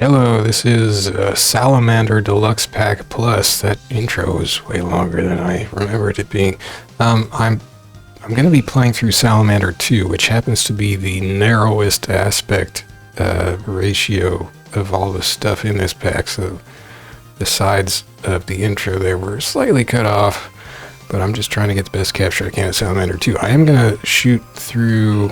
Hello, this is Salamander Deluxe Pack Plus. That intro was way longer than I remembered it being. I'm going to be playing through Salamander 2, which happens to be the narrowest aspect ratio of all the stuff in this pack. So the sides of the intro there were slightly cut off, but I'm just trying to get the best capture I can of Salamander 2. I am going to shoot through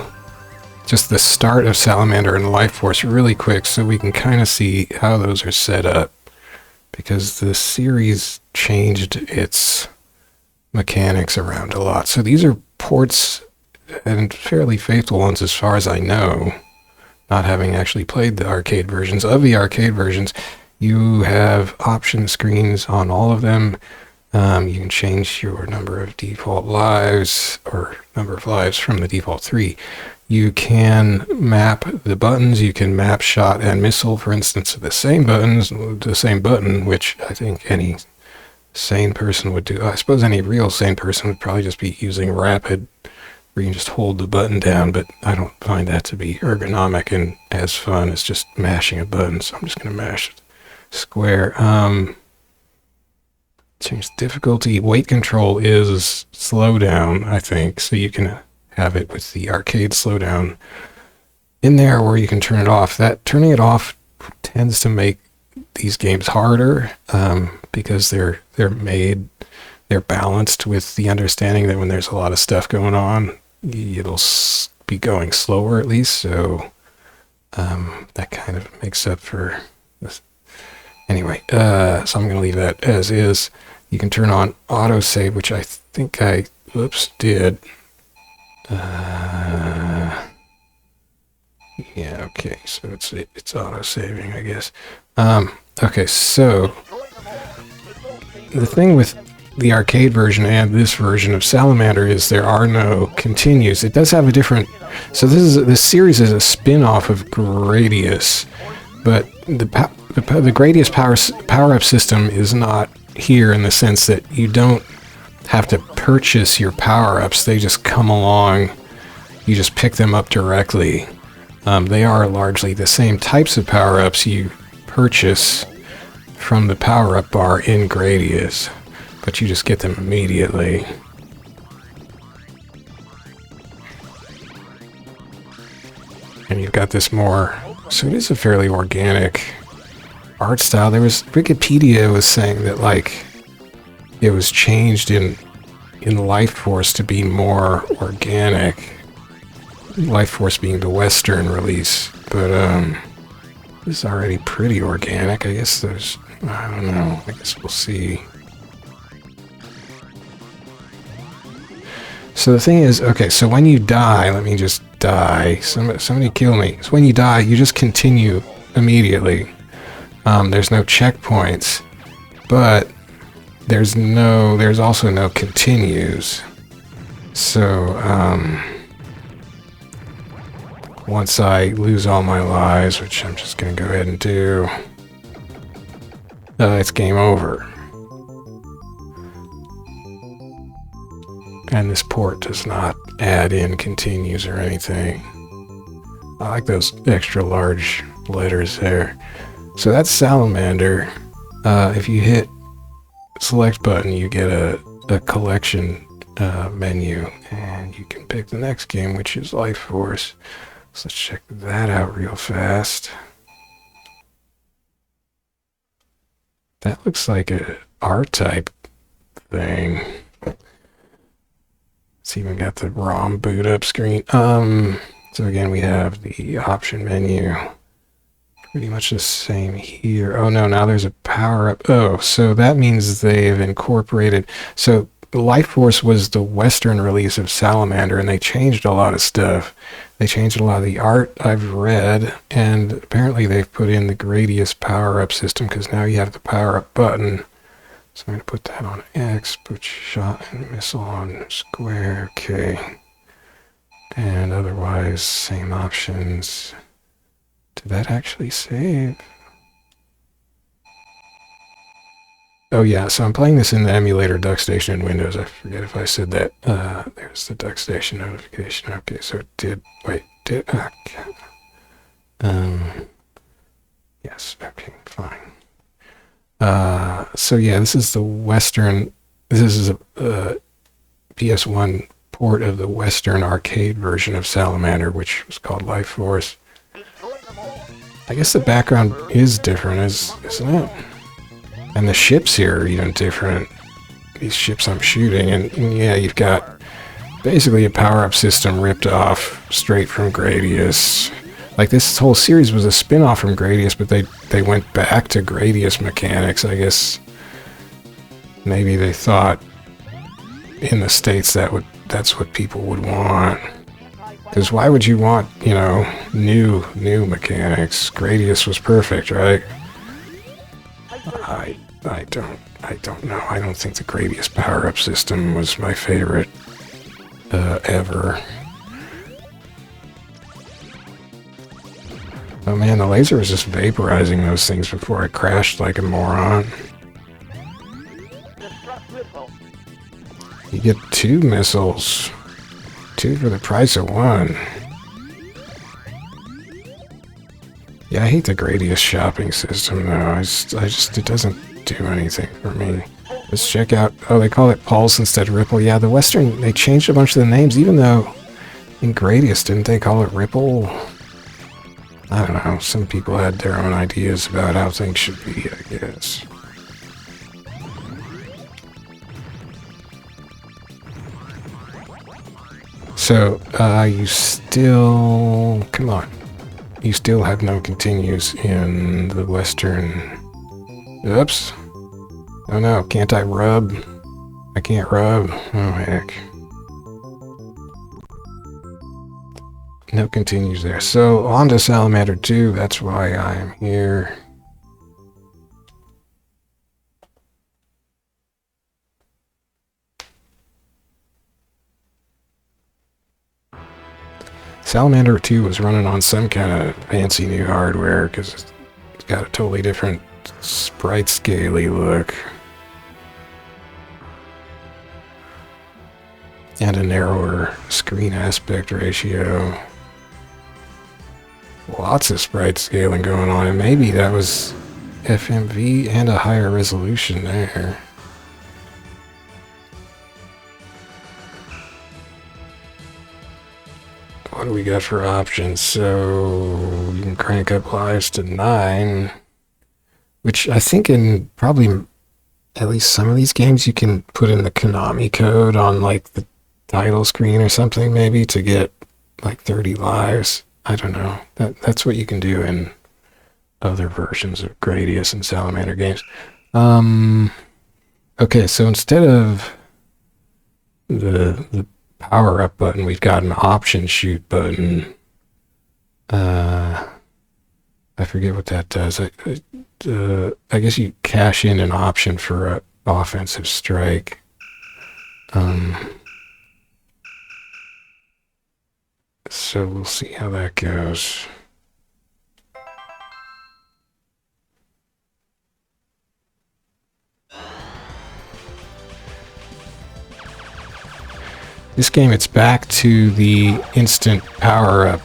just the start of Salamander and Life Force really quick so we can kind of see how those are set up, because the series changed its mechanics around a lot. So these are ports, and fairly faithful ones as far as I know, not having actually played the arcade versions. Of the arcade versions, you have option screens on all of them. You can change your number of default lives, or number of lives from the default 3. You can map the buttons. You can map shot and missile, for instance, the same buttons, the same button, which I think any sane person would do. I suppose any real sane person would probably just be using rapid, where you can just hold the button down, but I don't find that to be ergonomic and as fun as just mashing a button, so I'm just going to mash square. Change difficulty. Weight control is slowdown, I think, so you can have it with the arcade slowdown in there, or you can turn it off. That turning it off tends to make these games harder, because they're balanced with the understanding that when there's a lot of stuff going on, it'll be going slower at least. So that kind of makes up for this. Anyway, so I'm going to leave that as is. You can turn on autosave, which I think I did. Yeah, okay, so it's auto-saving, I guess. Okay, so the thing with the arcade version and this version of Salamander is there are no continues. It does have a different... So this series is a spin-off of Gradius, but the Gradius power-up system is not here in the sense that you don't have to purchase your power-ups. They just come along. You just pick them up directly. They are largely the same types of power-ups you purchase from the power-up bar in Gradius, but you just get them immediately. And you've got this more... So it is a fairly organic art style. There was... Wikipedia was saying that, like, it was changed in Life Force to be more organic. Life Force being the Western release, but this is already pretty organic. I guess there's... I don't know. I guess we'll see. So the thing is, okay, so when you die, let me just die. Somebody kill me. So when you die, you just continue immediately. There's no checkpoints, but there's also no continues. So, once I lose all my lives, which I'm just going to go ahead and do, it's game over. And this port does not add in continues or anything. I like those extra large letters there. So that's Salamander. If you hit select button, you get a collection menu, and you can pick the next game, which is Life Force. So let's check that out real fast. That looks like a R-type thing. It's even got the ROM boot up screen. So again, we have the option menu. Pretty much the same here. Oh no, now there's a power-up. Oh, so that means they've incorporated... So Life Force was the Western release of Salamander, and they changed a lot of stuff. They changed a lot of the art I've read, and apparently they've put in the Gradius power-up system, because now you have the power-up button. So I'm going to put that on X, put shot and missile on square, okay. And otherwise, same options. Did that actually save? Oh yeah, so I'm playing this in the emulator DuckStation in Windows. I forget if I said that. There's the DuckStation notification. Okay, so it did... Wait, did... Yes, okay, fine. So yeah, this is the Western, this is a PS1 port of the Western arcade version of Salamander, which was called Life Force. I guess the background is different, isn't it? And the ships here are even different. These ships I'm shooting, and yeah, you've got basically a power-up system ripped off straight from Gradius. Like, this whole series was a spin-off from Gradius, but they went back to Gradius mechanics. I guess maybe they thought in the States that's what people would want. Because why would you want, you know, new mechanics? Gradius was perfect, right? I don't know. I don't think the Gradius power-up system was my favorite ever. Oh man, the laser was just vaporizing those things before I crashed like a moron. You get 2 missiles. 2 for the price of 1. Yeah, I hate the Gradius shopping system though. I just it doesn't do anything for me. Let's check out, oh, they call it Pulse instead of Ripple. Yeah, the Western, they changed a bunch of the names, even though in Gradius, didn't they call it Ripple? I don't know, some people had their own ideas about how things should be, I guess. So, you still, come on, you still have no continues in the Western, oops, oh no, can't I rub? I can't rub, oh heck. No continues there. So, on to Salamander 2, that's why I'm here. Salamander 2 was running on some kind of fancy new hardware, because it's got a totally different sprite scaly look. And a narrower screen aspect ratio. Lots of sprite scaling going on, and maybe that was FMV and a higher resolution there. What do we got for options? So you can crank up lives to 9, which I think in probably at least some of these games you can put in the Konami code on like the title screen or something, maybe, to get like 30 lives. I don't know. That's what you can do in other versions of Gradius and Salamander games. Okay, so instead of the power up button, we've got an option shoot button. I forget what that does. I guess you cash in an option for an offensive strike. So we'll see how that goes. This game, it's back to the instant power-up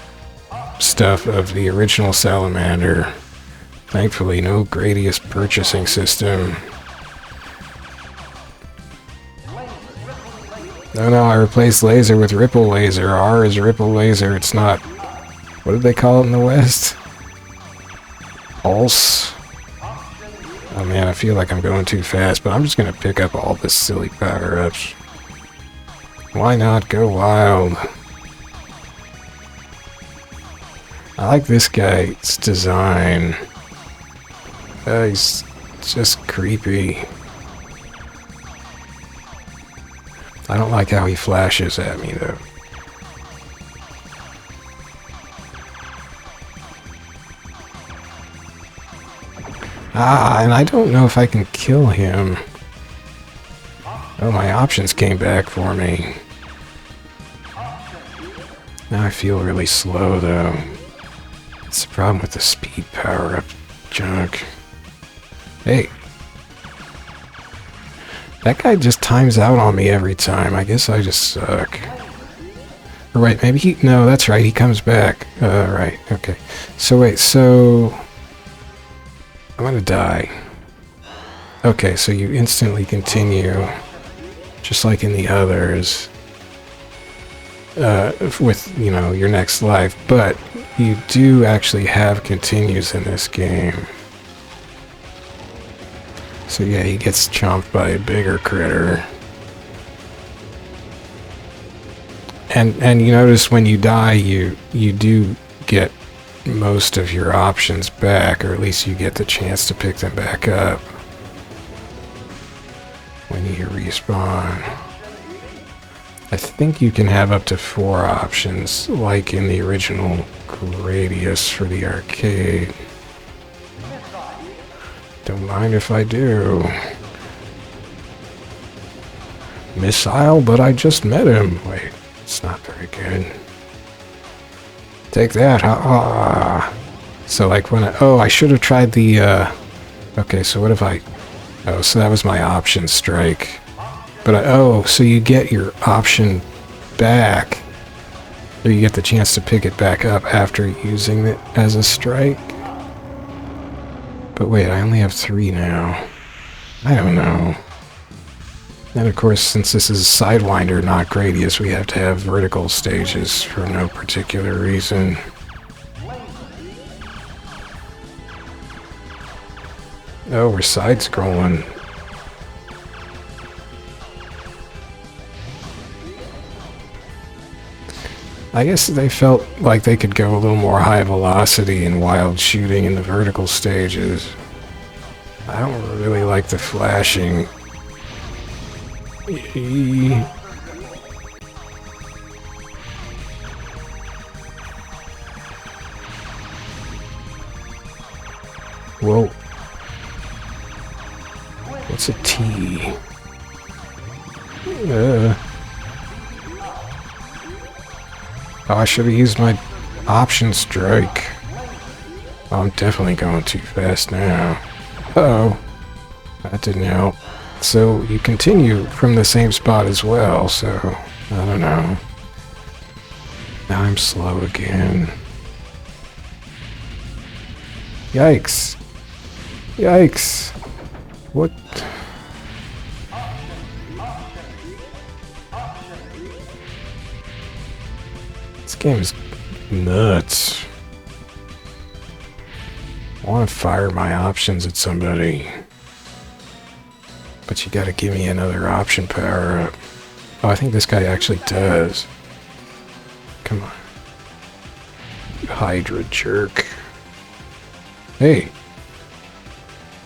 stuff of the original Salamander. Thankfully, no Gradius purchasing system. No, I replaced laser with ripple laser. R is ripple laser. It's not... What did they call it in the West? Pulse? Oh man, I feel like I'm going too fast, but I'm just gonna pick up all this silly power-ups. Why not go wild? I like this guy's design. He's just creepy. I don't like how he flashes at me, though. And I don't know if I can kill him. Oh, my options came back for me. Now I feel really slow, though. It's the problem with the speed power-up junk. Hey. That guy just times out on me every time. I guess I just suck. Or wait, maybe he... No, that's right. He comes back. Right. Okay. So wait, so... I'm gonna die. Okay, so you instantly continue, just like in the others, with, you know, your next life, but you do actually have continues in this game. So yeah, he gets chomped by a bigger critter. And you notice when you die, you do get most of your options back, or at least you get the chance to pick them back up when you respawn. I think you can have up to 4 options, like in the original Gradius for the arcade. Don't mind if I do. Missile, but I just met him. Wait, it's not very good. Take that, ha-ha. So like when I should have tried the, okay, so what if I, oh, so that was my option strike. But so you get your option back, or you get the chance to pick it back up after using it as a strike. But wait, I only have 3 now. I don't know. And of course, since this is Sidewinder, not Gradius, we have to have vertical stages for no particular reason. Oh, we're side-scrolling. I guess they felt like they could go a little more high velocity and wild shooting in the vertical stages. I don't really like the flashing. Whoa. What's a T? Oh, I should have used my option strike. Oh, I'm definitely going too fast now. Uh-oh. That didn't help. So you continue from the same spot as well, so I don't know. Now I'm slow again. Yikes. Yikes. What? This game is nuts. I want to fire my options at somebody. But you gotta give me another option power up. Oh, I think this guy actually does. Come on. You Hydra jerk. Hey.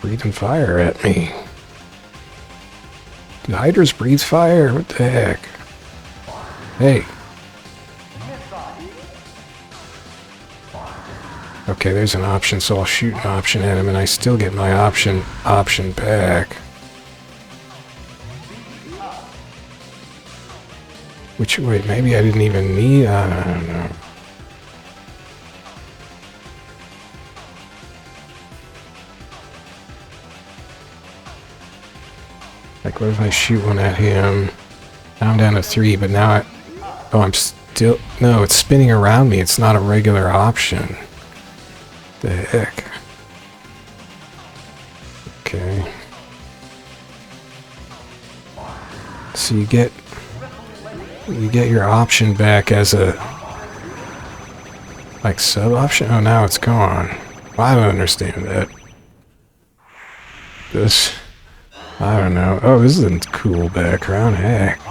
Breathing fire at me. Do Hydras breathe fire? What the heck? Hey. Okay, there's an option, so I'll shoot an option at him and I still get my option back. Which, wait, maybe I didn't even need, I don't know. Like, what if I shoot one at him? Now I'm down to 3, but now I'm still, no, it's spinning around me. It's not a regular option. The heck? Okay. So you get your option back as a, like, sub option? Oh, now it's gone. Well, I don't understand that. This, I don't know. Oh, this is a cool background. Heck.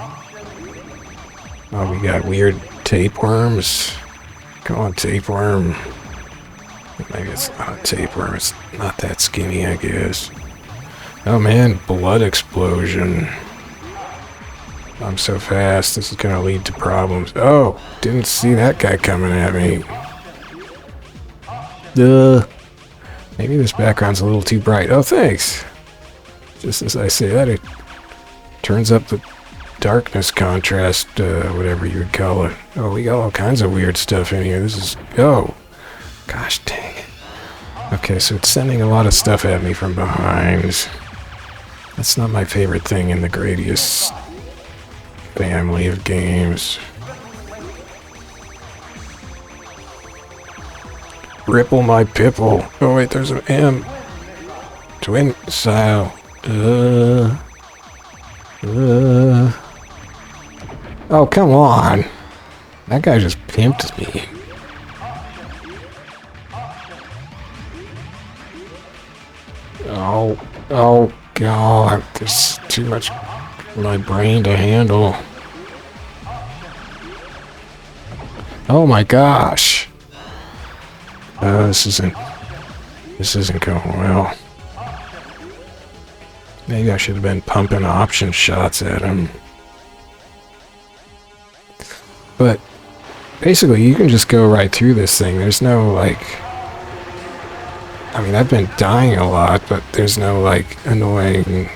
Oh, we got weird tapeworms. Come on, tapeworm. Maybe it's not a tapeworm. It's not that skinny, I guess. Oh man, blood explosion. I'm so fast. This is gonna lead to problems. Oh, didn't see that guy coming at me. Maybe this background's a little too bright. Oh, thanks. Just as I say that, it turns up the darkness contrast, whatever you would call it. Oh, we got all kinds of weird stuff in here. This is... Oh. Gosh dang it. Okay, so it's sending a lot of stuff at me from behind. That's not my favorite thing in the Gradius family of games. Ripple my pipple. Oh wait, there's an M. Twin style. Oh, come on. That guy just pimped me. Oh, God. There's too much for my brain to handle. Oh my gosh. This isn't going well. Maybe I should have been pumping option shots at him. But basically, you can just go right through this thing. There's no, like... I mean, I've been dying a lot, but there's no, like, annoying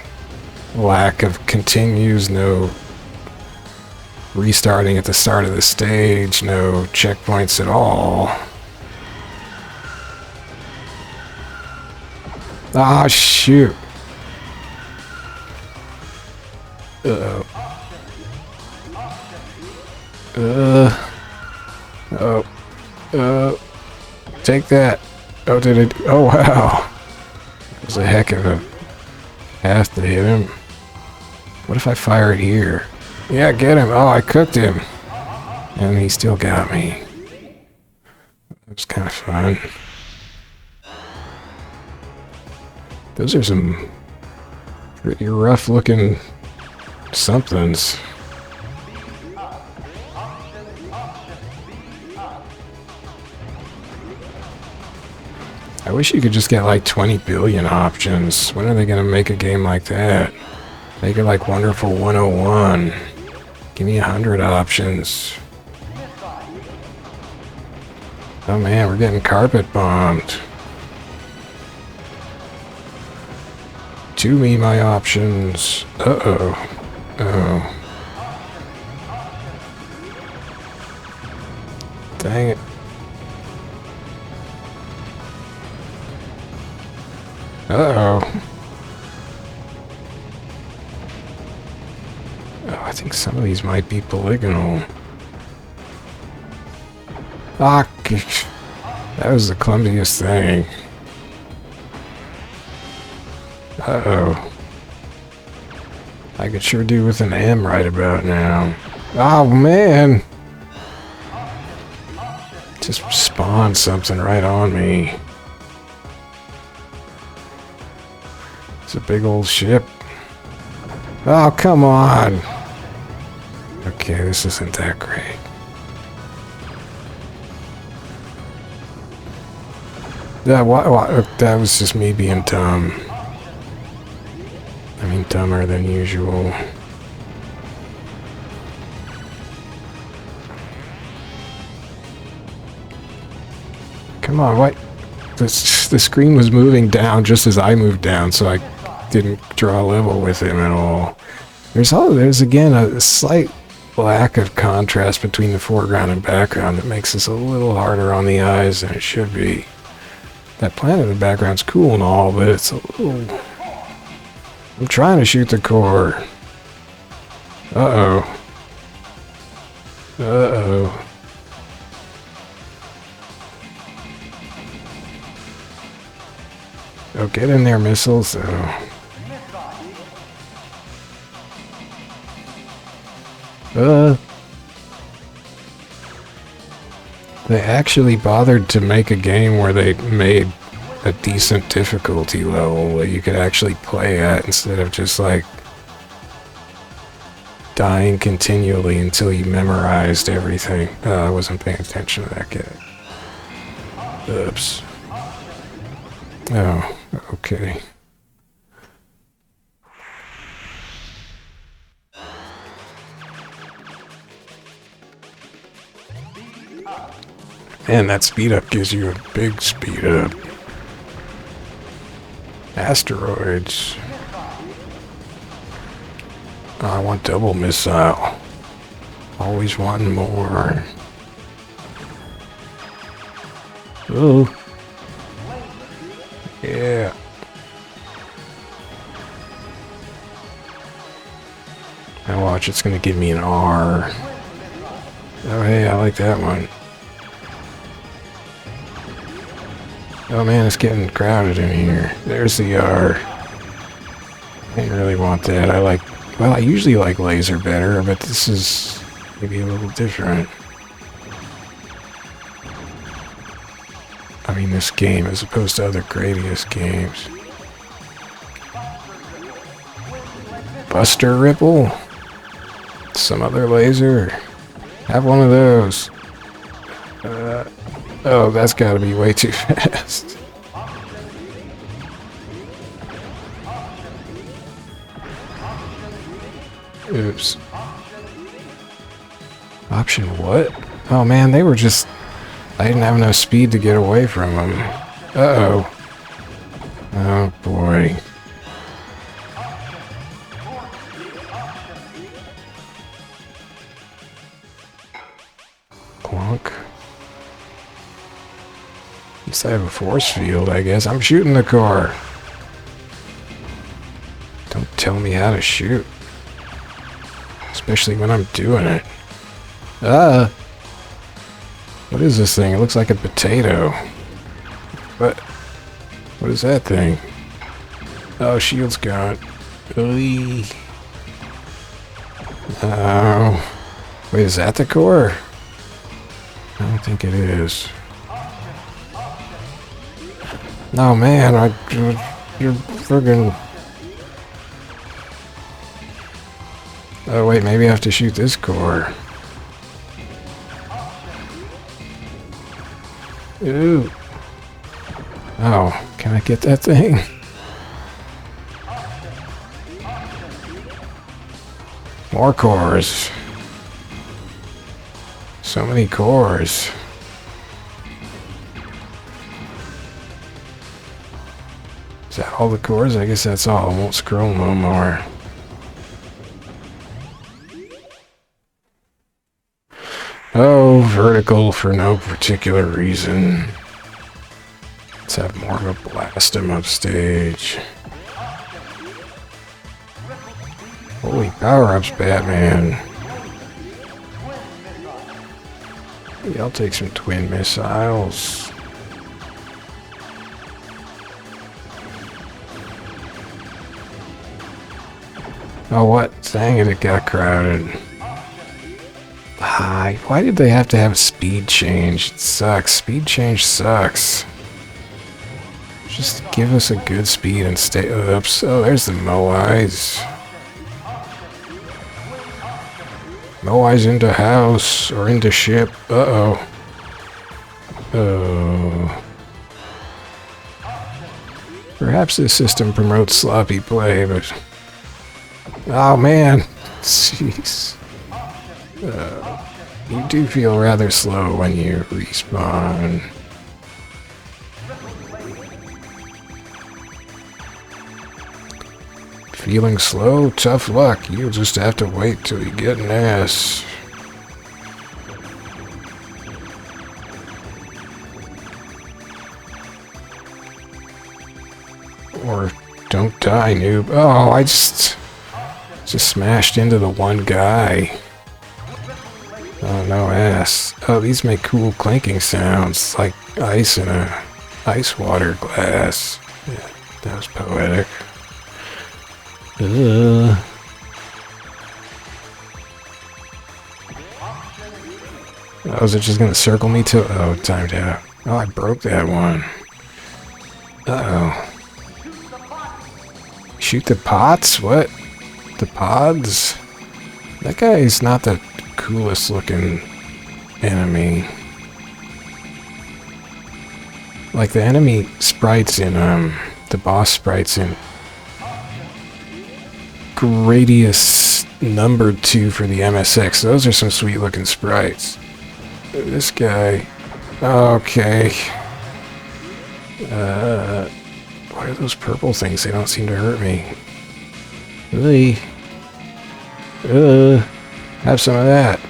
lack of continues, no restarting at the start of the stage, no checkpoints at all. Ah, shoot. Uh-oh. Take that. Oh, did it? Oh, wow. That was a heck of a path to hit him. What if I fire it here? Yeah, get him. Oh, I cooked him. And he still got me. That was kind of fun. Those are some pretty rough looking somethings. I wish you could just get like 20 billion options. When are they gonna make a game like that? Make it like Wonderful 101. Give me 100 options. Oh man, we're getting carpet bombed. To me, my options. Uh-oh. Oh. Dang it. Uh-oh. Oh, I think some of these might be polygonal. Ah, that was the clumsiest thing. Uh-oh. I could sure do with an M right about now. Oh, man! Just spawned something right on me. It's a big old ship. Oh, come on! Okay, this isn't that great. That was just me being dumb. I mean, dumber than usual. Come on, what? The screen was moving down just as I moved down, so I didn't draw a level with him at all. There's again a slight lack of contrast between the foreground and background that makes this a little harder on the eyes than it should be. That planet in the background's cool and all, but it's a little... I'm trying to shoot the core. Uh-oh. Uh-oh. Oh, get in there, missiles. Oh. They actually bothered to make a game where they made a decent difficulty level that you could actually play at instead of just like dying continually until you memorized everything. I wasn't paying attention to that guy. Oops. Oh, okay. And that speed up gives you a big speed up. Asteroids. Oh, I want double missile. Always wanting more. Oh. Yeah. Now watch, it's gonna give me an R. Oh hey, I like that one. Oh man, it's getting crowded in here. There's the R. I didn't really want that. Well, I usually like laser better, but this is maybe a little different. I mean, this game as opposed to other Gradius games. Buster Ripple? Some other laser? Have one of those. Oh, that's gotta be way too fast. Oops. Option what? Oh man, they were just... I didn't have enough speed to get away from them. Uh-oh. Oh boy. Clunk. At least I have a force field, I guess. I'm shooting the car. Don't tell me how to shoot. Especially when I'm doing it. What is this thing? It looks like a potato. What is that thing? Oh, shield's gone. Oh. Wait, is that the core? I don't think it is. No, man, you're friggin'... Oh, wait, maybe I have to shoot this core. Ooh. Oh, can I get that thing? More cores. So many cores. Is that all the cores? I guess that's all. I won't scroll no more. Oh, vertical for no particular reason. Let's have more of a blast him upstage. Holy power-ups, Batman. Yeah, I'll take some twin missiles. Oh, what? Dang it, it got crowded. Why did they have to have a speed change? It sucks. Speed change sucks. Just give us a good speed and stay... Oops. Oh, there's the Moais. Moais into house. Or into ship. Uh-oh. Oh. Perhaps this system promotes sloppy play, but... Oh, man. Jeez. You do feel rather slow when you respawn. Feeling slow? Tough luck. You'll just have to wait till you get an S. Or don't die, noob. Oh, I just smashed into the one guy. Oh, no ass. Oh, these make cool clinking sounds, like ice in a ice water glass. Yeah, that was poetic. Oh, is it just gonna circle me to... Oh, timed out. Oh, I broke that one. Uh-oh. Shoot the pots? What? The pods? That guy is not the coolest looking enemy. Like the enemy sprites in the boss sprites in Gradius number 2 for the MSX. Those are some sweet looking sprites. This guy. Okay. What are those purple things? They don't seem to hurt me. Really? Have some of that.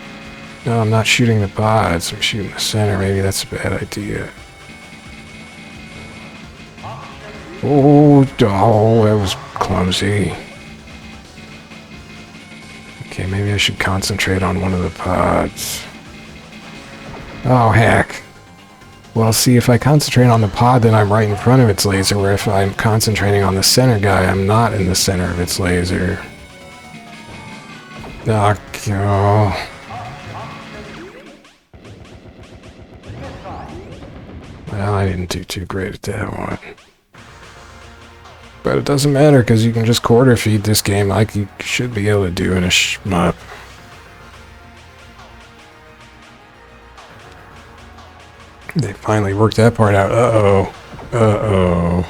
No, I'm not shooting the pods. I'm shooting the center. Maybe that's a bad idea. Oh, that was clumsy. Okay, maybe I should concentrate on one of the pods. Oh, heck. Well, see, if I concentrate on the pod, then I'm right in front of its laser, where if I'm concentrating on the center guy, I'm not in the center of its laser. Oh, God. Well, I didn't do too great at that one. But it doesn't matter, because you can just quarter feed this game like you should be able to do in a shmup. They finally worked that part out. Uh-oh. Uh-oh.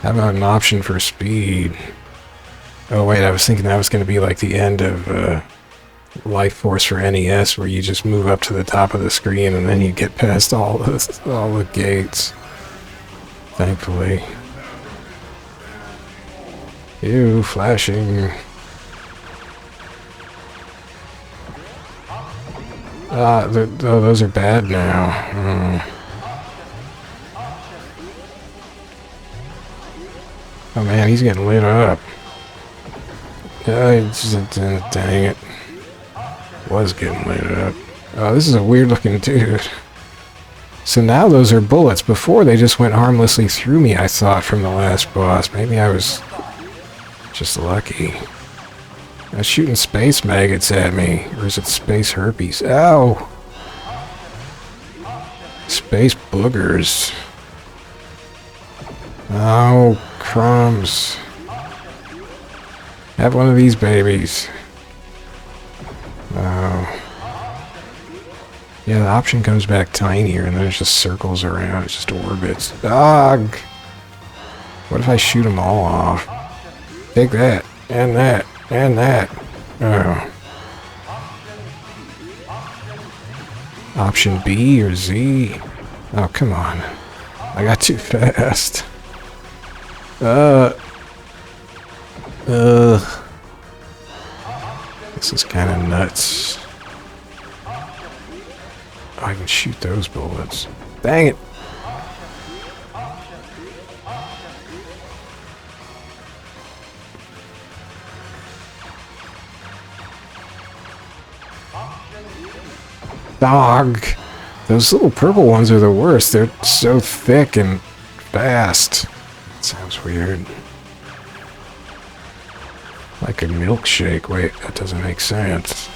How about an option for speed? Oh, wait, I was thinking that was going to be like the end of Life Force for NES, where you just move up to the top of the screen and then you get past all the gates. Thankfully. Ew, flashing. Those are bad now. Oh man, he's getting lit up. Dang it. Was getting lit up. Oh, this is a weird looking dude. So now those are bullets. Before they just went harmlessly through me, I thought, from the last boss. Maybe I was just lucky. I was shooting space maggots at me. Or is it space herpes? Ow! Space boogers. Oh, crumbs. Have one of these babies. Oh. Yeah, the option comes back tinier and then it just circles around. It just orbits. Dog! What if I shoot them all off? Take that, and that, and that. Oh. Option B or Z? Oh, come on. I got too fast. This is kind of nuts. I can shoot those bullets. Dang it! Dog! Those little purple ones are the worst. They're so thick and fast. Sounds weird. Like a milkshake. Wait, that doesn't make sense.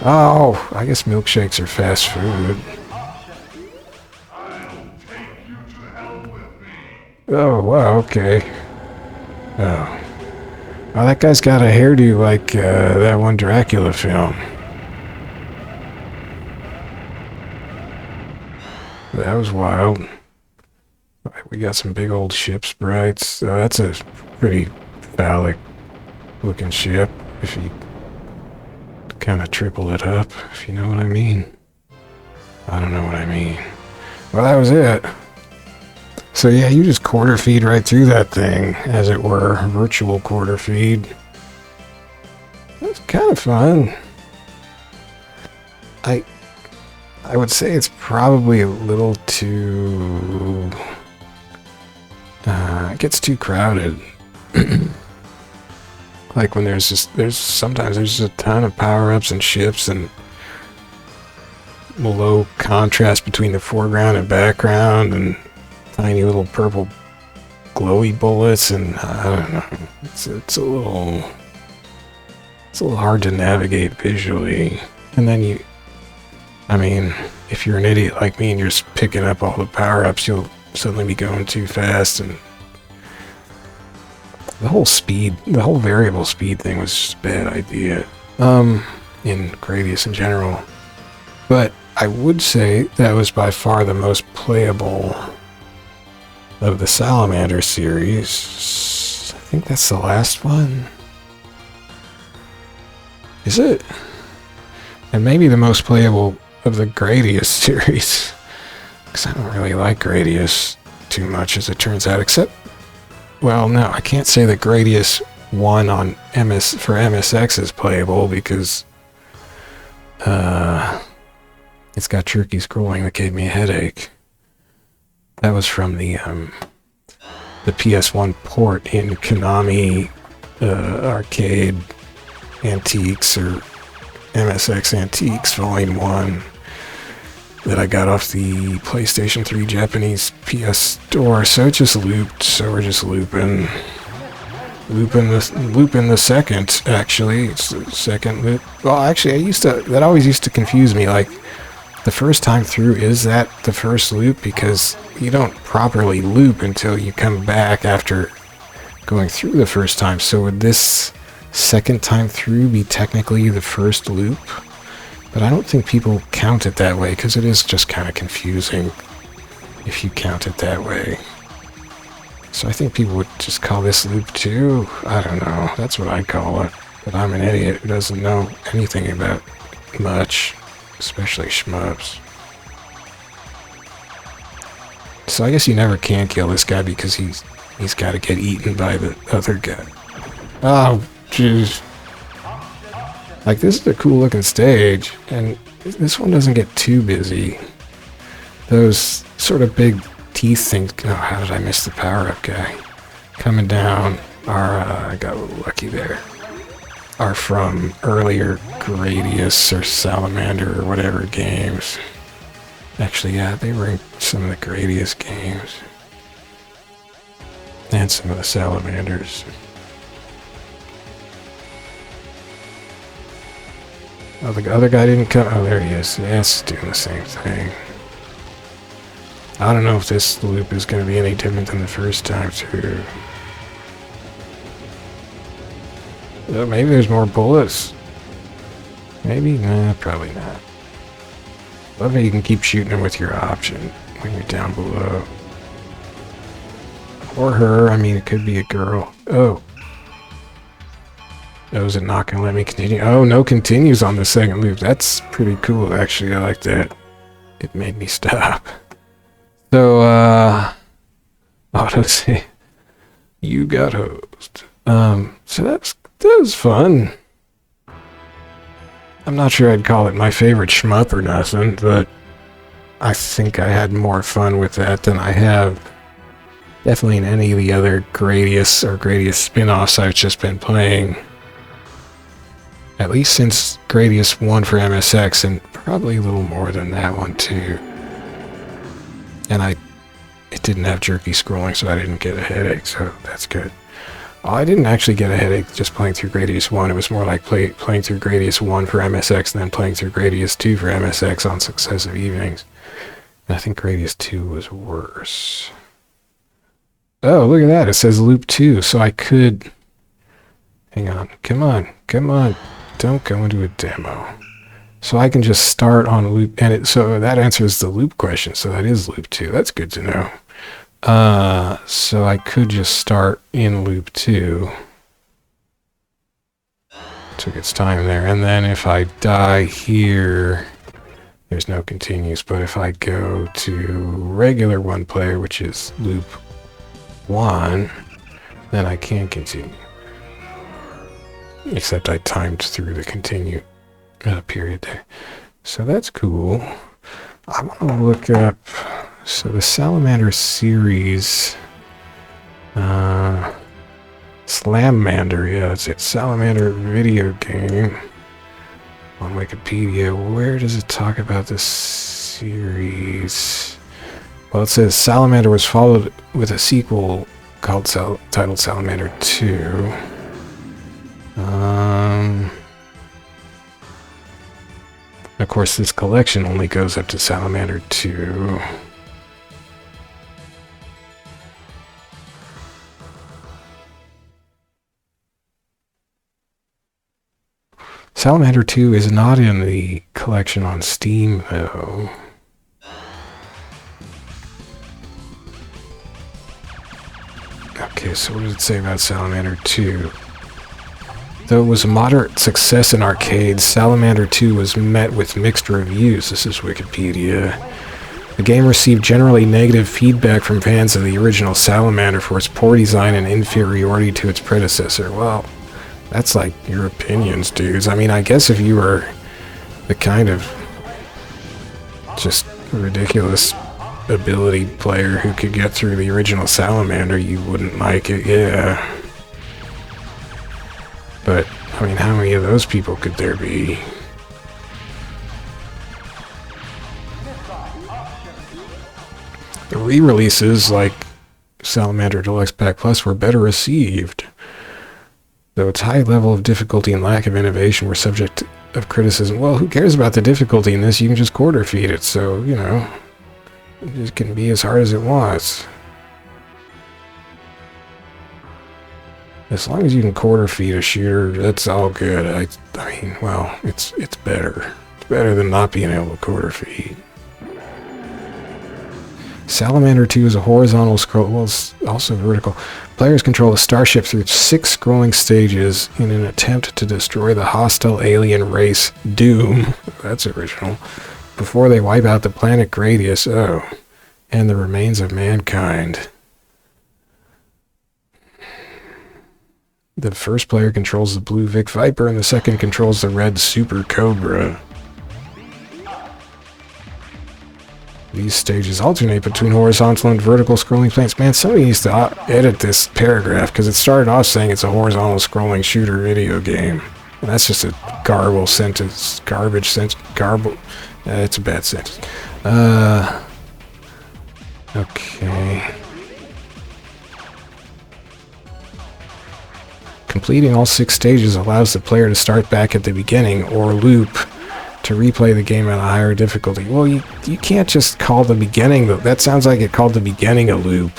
Oh, I guess milkshakes are fast food. Oh, wow, okay. Oh. Oh, that guy's got a hairdo like that one Dracula film. That was wild. We got some big old ship sprites. That's a pretty phallic looking ship, if you kind of triple it up, if you know what I mean. I don't know what I mean. Well, that was it. So yeah, you just quarter feed right through that thing, as it were. Virtual quarter feed. That's kind of fun. I would say it's probably a little too... it gets too crowded. Like when sometimes there's just a ton of power-ups and ships and low contrast between the foreground and background and tiny little purple glowy bullets, and I don't know. It's a little hard to navigate visually. And then I mean, if you're an idiot like me and you're just picking up all the power-ups, you'll suddenly be going too fast, and the whole variable speed thing was just a bad idea, in Gradius in general. But I would say that was by far the most playable of the Salamander series. I think that's the last one. Is it? And maybe the most playable of the Gradius series. Because I don't really like Gradius too much, as it turns out, except... Well, no, I can't say that Gradius 1 on for MSX is playable, because it's got jerky scrolling that gave me a headache. That was from the PS1 port in Konami Arcade Antiques, or MSX Antiques Volume 1. that I got off the PlayStation 3 Japanese PS store, so it just looped, so we're just looping the second, actually. It's the second loop. Well, actually, that always used to confuse me, like, the first time through, is that the first loop? Because you don't properly loop until you come back after going through the first time, so would this second time through be technically the first loop? But I don't think people count it that way, because it is just kind of confusing if you count it that way. So I think people would just call this loop 2. I don't know. That's what I'd call it. But I'm an idiot who doesn't know anything about much, especially shmups. So I guess you never can kill this guy because he's got to get eaten by the other guy. Oh, jeez. Like, this is a cool looking stage, and this one doesn't get too busy. Those sort of big teeth things, oh, how did I miss the power-up guy? Coming down are, I got a little lucky there, are from earlier Gradius or Salamander or whatever games. Actually, yeah, they were in some of the Gradius games. And some of the Salamanders. Oh, the other guy didn't come. Oh, there he is. Yeah, it's doing the same thing. I don't know if this loop is going to be any different than the first time through. Oh, maybe there's more bullets. Maybe? Nah, probably not. Love how you can keep shooting them with your option when you're down below. Or her. I mean, it could be a girl. Oh. Oh, is it not going to let me continue? Oh, no continues on the second loop. That's pretty cool, actually. I like that. It made me stop. So, auto-save. You got host. So that was fun. I'm not sure I'd call it my favorite shmup or nothing, but I think I had more fun with that than I have definitely in any of the other Gradius or Gradius spin-offs I've just been playing. At least since Gradius 1 for MSX, and probably a little more than that one too. And it didn't have jerky scrolling, so I didn't get a headache, so that's good. Oh, I didn't actually get a headache just playing through Gradius 1. It was more like playing through Gradius 1 for MSX and then playing through Gradius 2 for MSX on successive evenings. And I think Gradius 2 was worse. Oh, look at that. It says loop 2, so I could... Hang on. Come on. Come on. Don't go into a demo. So I can just start on loop, and so that answers the loop question, so that is loop 2. That's good to know. So I could just start in loop 2. Took its time there, and then if I die here, there's no continues, but if I go to regular one player, which is loop 1, then I can continue. Except I timed through the continue period there. So that's cool. I want to look up... So the Salamander series... Salamander, yeah, it's a Salamander video game on Wikipedia. Where does it talk about this series? Well, it says Salamander was followed with a sequel called titled Salamander 2. Of course, this collection only goes up to Salamander 2. Salamander 2 is not in the collection on Steam, though. Okay, so what does it say about Salamander 2? Though it was a moderate success in arcades, Salamander 2 was met with mixed reviews. This is Wikipedia. The game received generally negative feedback from fans of the original Salamander for its poor design and inferiority to its predecessor. Well, that's like your opinions, dudes. I mean, I guess if you were the kind of just ridiculous ability player who could get through the original Salamander, you wouldn't like it, yeah. But, I mean, how many of those people could there be? The re-releases, like Salamander Deluxe Pack Plus, were better received. Though its high level of difficulty and lack of innovation were subject of criticism. Well, who cares about the difficulty in this? You can just quarter feed it, so, you know, it can be as hard as it wants. As long as you can quarter feed a shooter, that's all good. I mean, well, it's better. It's better than not being able to quarter feed. Salamander 2 is a horizontal scroll, well, it's also vertical. Players control a starship through 6 scrolling stages in an attempt to destroy the hostile alien race Doom, that's original, before they wipe out the planet Gradius, and the remains of mankind. The first player controls the blue Vic Viper, and the second controls the red Super Cobra. These stages alternate between horizontal and vertical scrolling planes. Man, somebody needs to edit this paragraph, because it started off saying it's a horizontal scrolling shooter video game. And that's just a garbage sentence. It's a bad sentence. Okay. Completing all 6 stages allows the player to start back at the beginning, or loop, to replay the game at a higher difficulty. Well, you can't just call the beginning, that sounds like it called the beginning a loop,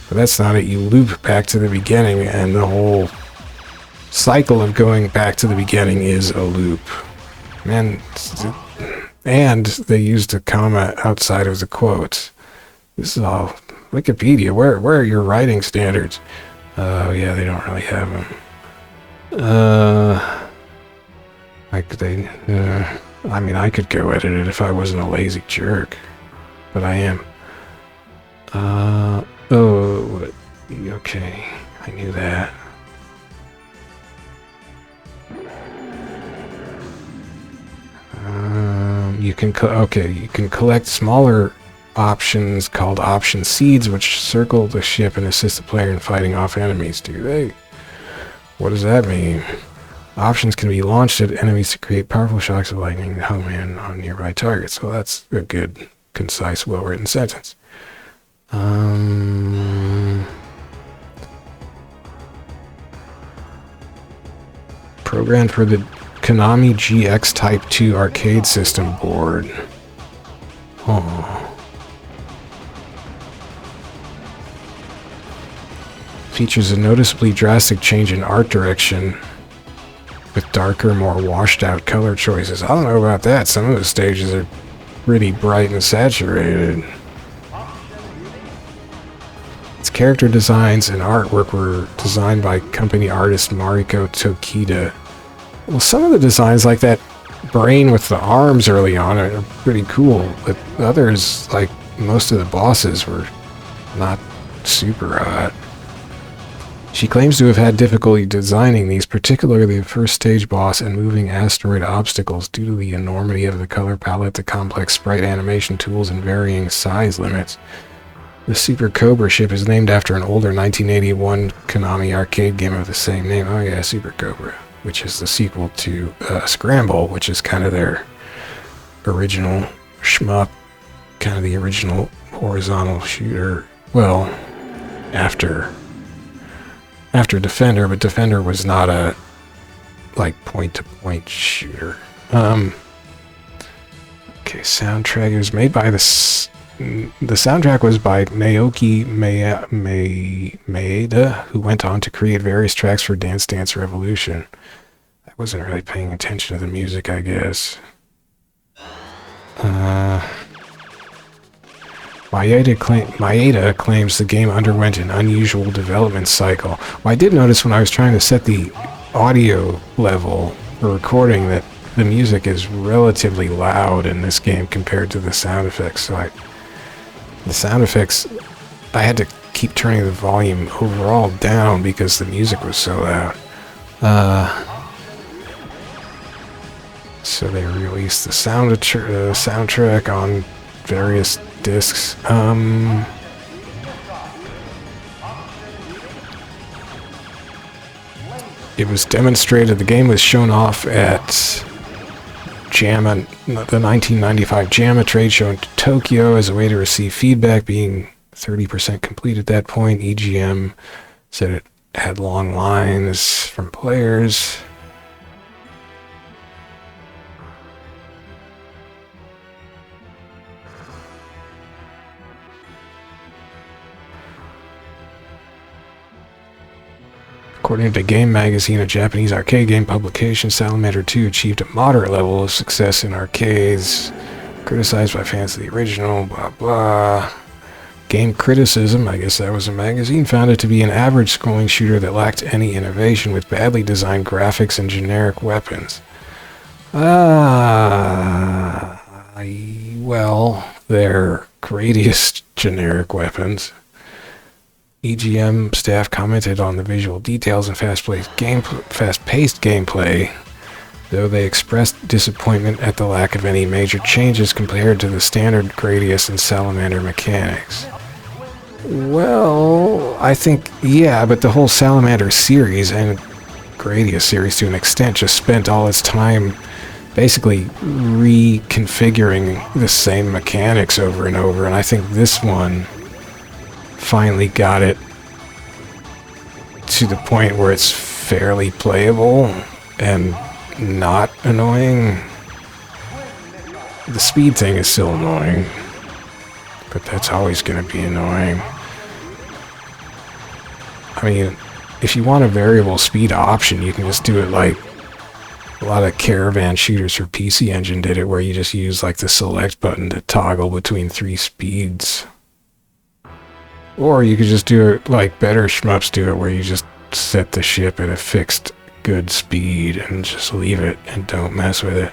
but that's not it. You loop back to the beginning, and the whole cycle of going back to the beginning is a loop. Man, and they used a comma outside of the quotes. This is all Wikipedia. Where are your writing standards? Oh yeah, they don't really have them. I mean, I could go edit it if I wasn't a lazy jerk, but I am. Okay, I knew that. You can collect smaller options called option seeds, which circle the ship and assist the player in fighting off enemies. Do they? What does that mean? Options can be launched at enemies to create powerful shocks of lightning and on nearby targets. Well, that's a good, concise, well-written sentence. Programmed for the Konami GX Type 2 arcade system board. Oh. Features a noticeably drastic change in art direction with darker, more washed out color choices. I don't know about that. Some of the stages are pretty bright and saturated. Its character designs and artwork were designed by company artist Mariko Tokita. Well, some of the designs, like that brain with the arms early on, are pretty cool, but others, like most of the bosses, were not super hot. She claims to have had difficulty designing these, particularly the first stage boss and moving asteroid obstacles, due to the enormity of the color palette, the complex sprite animation tools, and varying size limits. The Super Cobra ship is named after an older 1981 Konami arcade game of the same name. Oh yeah, Super Cobra, which is the sequel to Scramble, which is kind of their original shmup, kind of the original horizontal shooter. Well, after Defender, but Defender was not a, like, point-to-point shooter. Okay, soundtrack. It was made by the soundtrack was by Naoki Maeda, who went on to create various tracks for Dance Dance Revolution. I wasn't really paying attention to the music, I guess. Maeda claims the game underwent an unusual development cycle. Well, I did notice when I was trying to set the audio level for recording that the music is relatively loud in this game compared to the sound effects. So the sound effects, I had to keep turning the volume overall down because the music was so loud. So they released the soundtrack on various discs. It was demonstrated, the game was shown off at JAMA, the 1995 JAMA trade show in Tokyo as a way to receive feedback, being 30% complete at that point. EGM said it had long lines from players. According to Game Magazine, a Japanese arcade game publication, Salamander 2 achieved a moderate level of success in arcades, criticized by fans of the original, blah blah. Game Criticism, I guess that was a magazine, found it to be an average scrolling shooter that lacked any innovation with badly designed graphics and generic weapons. Well, they're Gradius generic weapons. EGM staff commented on the visual details and fast-paced gameplay, though they expressed disappointment at the lack of any major changes compared to the standard Gradius and Salamander mechanics. Well, I think, yeah, but the whole Salamander series and Gradius series to an extent just spent all its time basically reconfiguring the same mechanics over and over, and I think this one finally got it to the point where it's fairly playable and not annoying. The speed thing is still annoying, but that's always going to be annoying. I mean, if you want a variable speed option, you can just do it like a lot of caravan shooters for PC Engine did it, where you just use like the select button to toggle between 3 speeds. Or you could just do it like better shmups do it, where you just set the ship at a fixed good speed and just leave it and don't mess with it.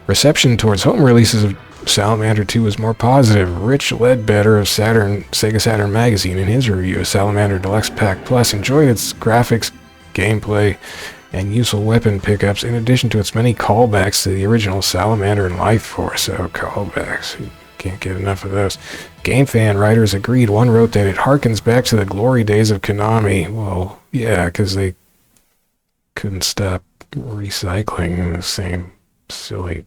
Reception towards home releases of Salamander 2 was more positive. Rich Ledbetter of Sega Saturn Magazine, in his review of Salamander Deluxe Pack Plus, enjoyed its graphics, gameplay, and useful weapon pickups, in addition to its many callbacks to the original Salamander and Life Force. So callbacks. Can't get enough of those. Game fan writers agreed. One wrote that it harkens back to the glory days of Konami. Well, yeah, because they couldn't stop recycling the same silly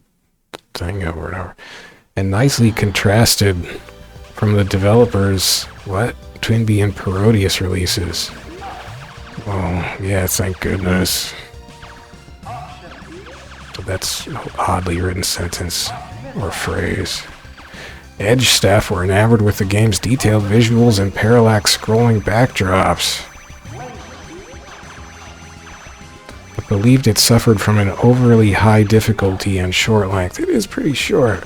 thing over and over. And nicely contrasted from the developers' Twinbee and Parodius releases. Well, yeah, thank goodness. That's an oddly written sentence or phrase. Edge staff were enamored with the game's detailed visuals and parallax scrolling backdrops, but believed it suffered from an overly high difficulty and short length. It is pretty short.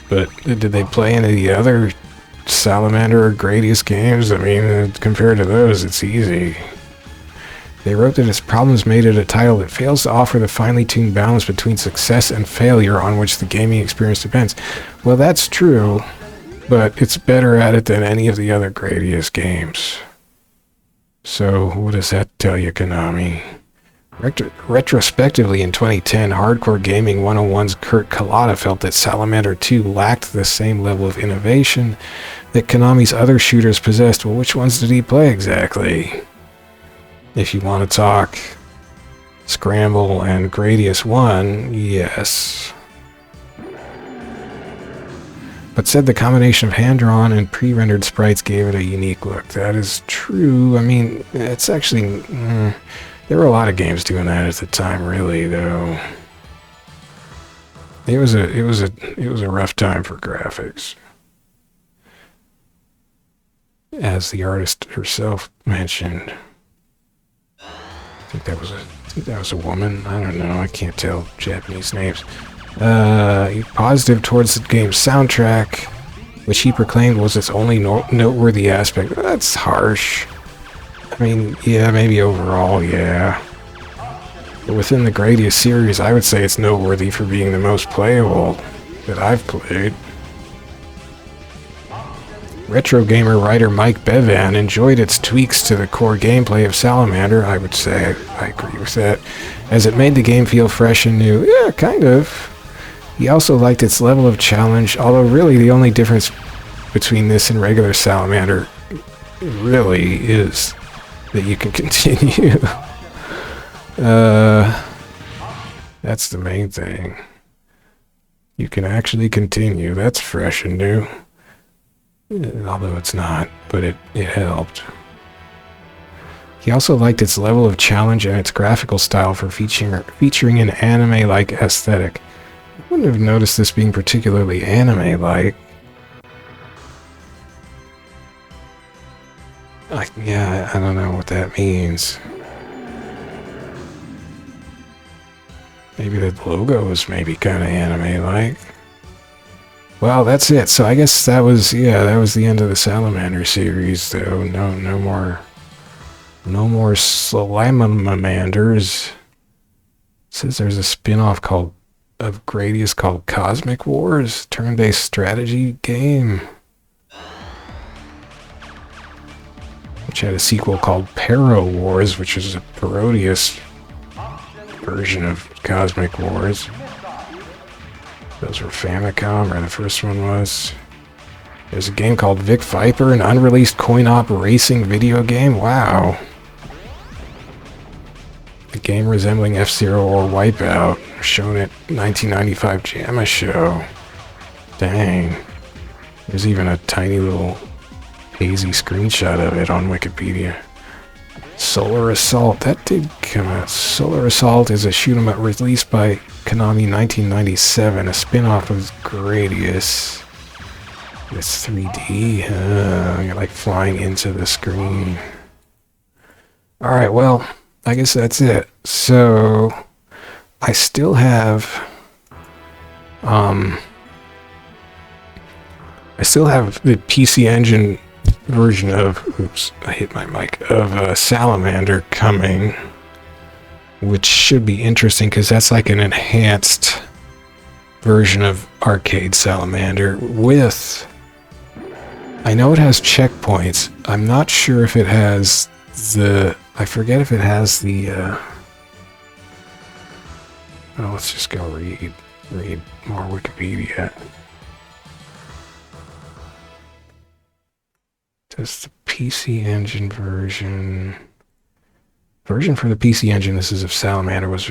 But did they play any of the other Salamander or Gradius games? I mean, compared to those, it's easy. They wrote that its problems made it a title that fails to offer the finely tuned balance between success and failure on which the gaming experience depends. Well, that's true, but it's better at it than any of the other Gradius games. So, what does that tell you, Konami? Retrospectively, in 2010, Hardcore Gaming 101's Kurt Kalata felt that Salamander 2 lacked the same level of innovation that Konami's other shooters possessed. Well, which ones did he play exactly? If you want to talk Scramble and Gradius 1, yes. But said the combination of hand-drawn and pre-rendered sprites gave it a unique look. That is true. I mean, it's actually... there were a lot of games doing that at the time, really, though. It was a rough time for graphics. As the artist herself mentioned. I think that was a woman. I don't know. I can't tell Japanese names. Positive towards the game's soundtrack, which he proclaimed was its only noteworthy aspect. That's harsh. I mean, yeah, maybe overall, yeah. But within the Gradius series, I would say it's noteworthy for being the most playable that I've played. Retro gamer writer Mike Bevan enjoyed its tweaks to the core gameplay of Salamander. I would say I agree with that, as it made the game feel fresh and new. Yeah, kind of. He also liked its level of challenge, although really the only difference between this and regular Salamander really is that you can continue. That's the main thing. You can actually continue. That's fresh and new. Although it's not, but it helped. He also liked its level of challenge and its graphical style for featuring an anime-like aesthetic. I wouldn't have noticed this being particularly anime-like. Yeah, I don't know what that means. Maybe the logo is maybe kind of anime-like. Well, that's it. So I guess that was the end of the Salamander series, though. No more Salamanders. It says there's a spin-off of Gradius called Cosmic Wars, turn-based strategy game, which had a sequel called Para Wars, which is a parodious version of Cosmic Wars. Those were Famicom, or the first one was. There's a game called Vic Viper, an unreleased coin-op racing video game. Wow. A game resembling F-Zero or Wipeout, shown at 1995 JAMA show. Dang. There's even a tiny little hazy screenshot of it on Wikipedia. Solar Assault, that did come out. Solar Assault is a shoot-'em-up released by Konami in 1997, a spin-off of Gradius. It's 3D, you're like flying into the screen. Alright, well, I guess that's it. So, I still have the PC Engine version of, oops, I hit my mic, of Salamander coming, which should be interesting because that's like an enhanced version of arcade Salamander with, I know it has checkpoints. I'm not sure if it has I forget if it has the, oh, let's just go read more Wikipedia. Does the PC Engine version for the PC Engine, this is of Salamander, was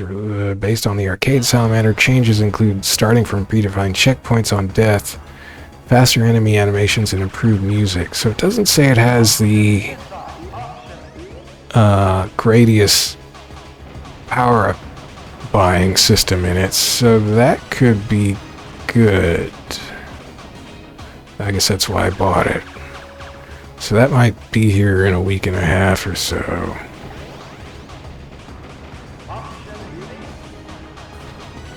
based on the arcade Salamander. Changes include starting from predefined checkpoints on death, faster enemy animations, and improved music. So it doesn't say it has the Gradius power-up buying system in it, so that could be good. I guess that's why I bought it. So that might be here in a week and a half or so.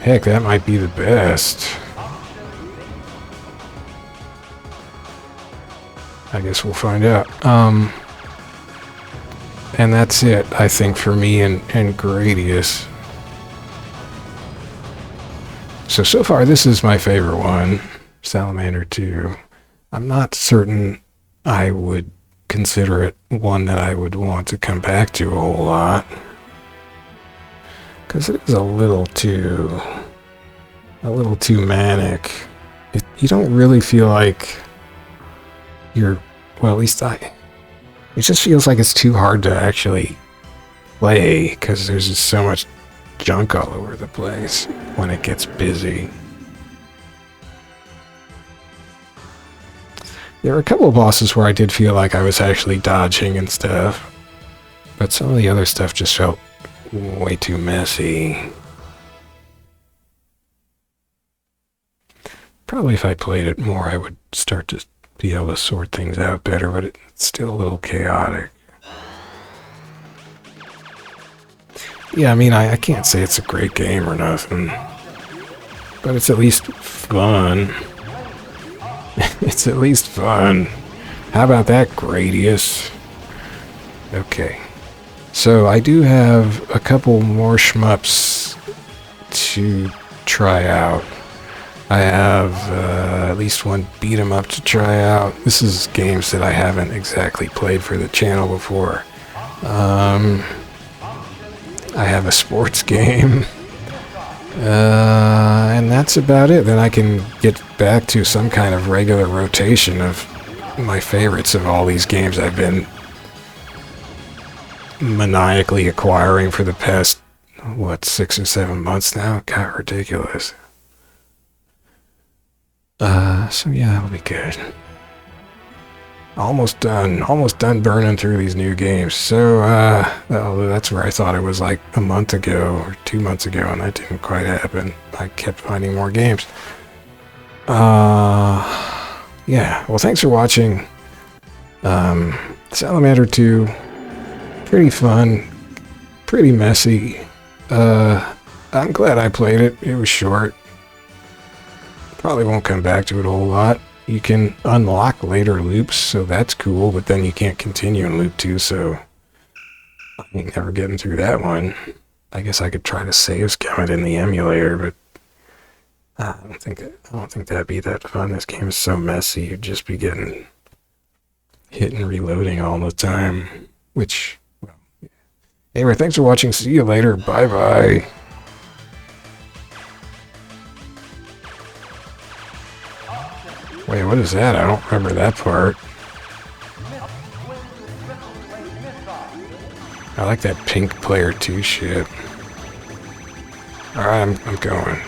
Heck, that might be the best. I guess we'll find out. And that's it, I think, for me and Gradius. So far, this is my favorite one, Salamander 2. I'm not certain I would consider it one that I would want to come back to a whole lot. Because it is a little too manic. You don't really feel like you're, well, at least it just feels like it's too hard to actually play because there's just so much junk all over the place when it gets busy. There were a couple of bosses where I did feel like I was actually dodging and stuff, but some of the other stuff just felt way too messy. Probably if I played it more, I would start to be able to sort things out better, but it's still a little chaotic. Yeah, I mean, I can't say it's a great game or nothing, but it's at least fun. It's at least fun. How about that, Gradius? Okay. So I do have a couple more shmups to try out. I have at least one beat 'em up to try out. This is games that I haven't exactly played for the channel before. I have a sports game. And that's about it. Then I can get back to some kind of regular rotation of my favorites of all these games I've been maniacally acquiring for the past what, 6 or 7 months now? Got ridiculous. So yeah, that'll be good. Almost done burning through these new games. So, well, that's where I thought it was like a month ago or 2 months ago, and that didn't quite happen. I kept finding more games. Yeah, well, thanks for watching. Salamander 2, pretty fun, pretty messy. I'm glad I played it. It was short. Probably won't come back to it a whole lot. You can unlock later loops, so that's cool, but then you can't continue in loop 2, so I ain't never getting through that one. I guess I could try to save scum it in the emulator, but I don't think that'd be that fun. This game is so messy, you'd just be getting hit and reloading all the time, which, well, yeah. Anyway, thanks for watching. See you later. Bye-bye. Wait, what is that? I don't remember that part. I like that pink player 2 shit. Alright, I'm going.